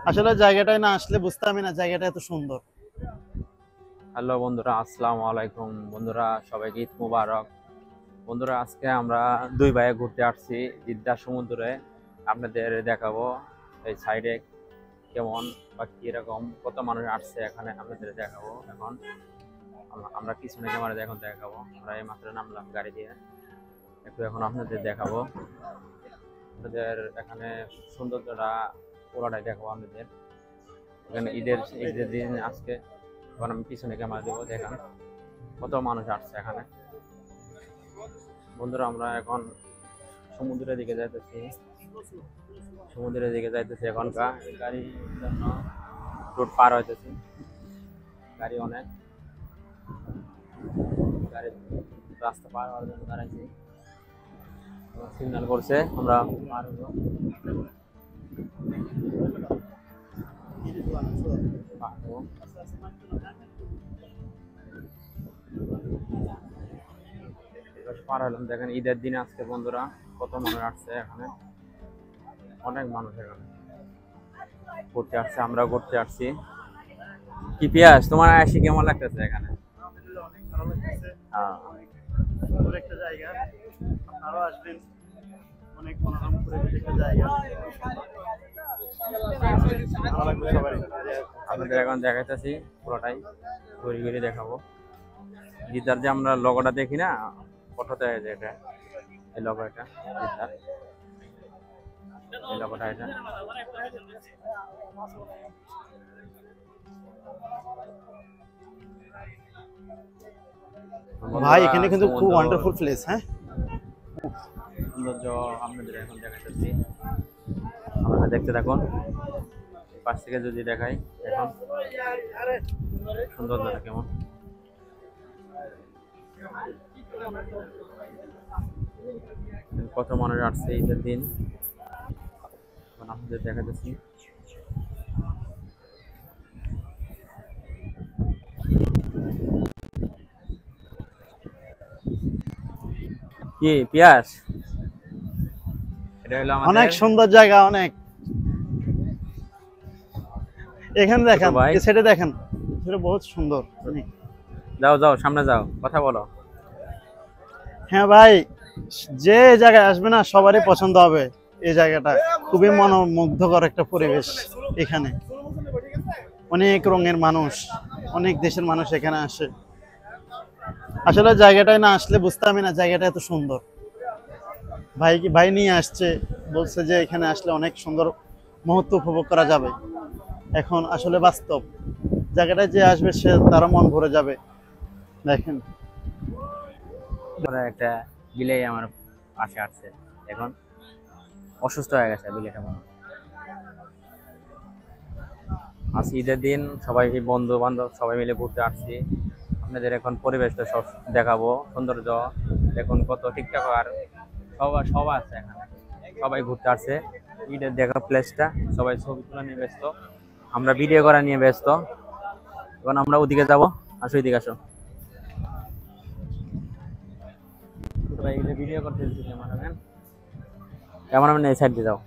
আসলে জায়গাটায় না আসলে বুঝতামই না জায়গাটা এত সুন্দর। হ্যালো বন্ধুরা, আসসালামু আলাইকুম। বন্ধুরা, সবাইকে ঈদ মুবারক। বন্ধুরা, আজকে আমরা দুই ভাইয়ে ঘুরতে আসছি জিদ্দা সমুদ্রে। আপনাদের দেখাবো এই সাইডে কেমন বা কিরকম কত মানুষ আসছে এখানে আপনাদের দেখাবো। এখন আমরা পিছনে ক্যামেরা এখন দেখাবো। আমরা এই মাত্র নামলাম গাড়ি দিয়ে, একটু এখন আপনাদের দেখাবো। আপনাদের এখানে সৌন্দর্যটা পুরোটাই দেখাবো আপনাদের। এখানে ঈদের ঈদের দিন আজকে। এখন আমি পিছনে ক্যামেরা দেবো, দেখান কত মানুষ আসছে এখানে। বন্ধুরা, আমরা এখন সমুদ্রের দিকে যাইতেছি। এখনকার গাড়ির জন্য রোড পার হইতেছি। গাড়ি অনেক, গাড়ি রাস্তা পার হওয়ার জন্য দাঁড়াইছি, সিগন্যাল করছে আমরা পার হইব। পার হলাম। দেখেন ঈদের দিনে আজকে বন্ধুরা কত মানুষ আসছে এখানে, অনেক মানুষ এখানে ঘুরতে আসছে। আমরা ঘুরতে আসছি। কি পিয়াস, তোমার আসি কেমন লাগতেছে এখানে? অনেক ভালো লাগতেছে, হ্যাঁ, অনেক সুন্দর একটা জায়গা। আপনারাও আসবেন, অনেক মনোরম পরিবেশ একটা জায়গা। ভালো লাগবে সবারই। আপনাদের এখন দেখাইতেছি পুরোটাই, ঘুরে ঘুরে দেখাবো। গীতার যে আমরা লগোটা দেখি না ফটোতে, এটা এই লগো, এটা গীতার এই লগোটা, এটা ভাই এখানে কিন্তু খুব ওয়ান্ডারফুল প্লেস। হ্যাঁ, সৌন্দর্য আপনাদের এখন দেখাইতেছি, আপনারা দেখতে থাকুন। পাশ থেকে যদি দেখাই এখন সৌন্দর্যটা কেমন। কত মানুষ আসছে ঈদের দিন, এখন আপনাদের দেখাতেছি। কি পিয়াস, এটা হলো অনেক আমাদের সুন্দর জায়গা, অনেক। এখানে দেখেন, ভাই। এই সাইডে দেখেন, এটা বহুত সুন্দর। যাও যাও, সামনে যাও, কথা বলো। হ্যাঁ ভাই, যে জায়গায় আসবে না সবারই পছন্দ হবে। এই জায়গাটা খুবই মনোমুগ্ধকর একটা পরিবেশ। এখানে অনেক রঙের মানুষ, অনেক দেশের মানুষ এখানে আসে। আসলে জায়গাটায় না আসলে বুঝতামই না জায়গাটা এত সুন্দর। ভাই নিয়ে আসছে, বলছে যে এখানে আসলে অনেক সুন্দর মুহূর্ত উপভোগ করা যাবে। এখন আসলে বাস্তব, জায়গাটায় যে আসবে সে তারা মন ভরে যাবে। দেখেন, একটা বিলাই আমার পাশে আসছে, এখন অসুস্থ হয়ে গেছে বিলেটা মনে হয়। আজ ঈদের দিন সবাই বন্ধু বান্ধব সবাই মিলে ঘুরতে আসছি। আপনাদের এখন পরিবেশটা সব দেখাবো, সৌন্দর্য দেখুন কত ঠিকঠাক। আর সবাই আছে এখানে, সবাই ঘুরতে আসছে ঈদের দেখা প্লেসটা। সবাই ছবি তোলা নিয়ে ব্যস্ত, আমরা ভিডিও করা নিয়ে ব্যস্ত। এখন আমরা ওদিকে যাবো, আসো এদিকে আসো। ভিডিও করতে ক্যামেরাম্যান, এই সাইড দিয়ে যাও।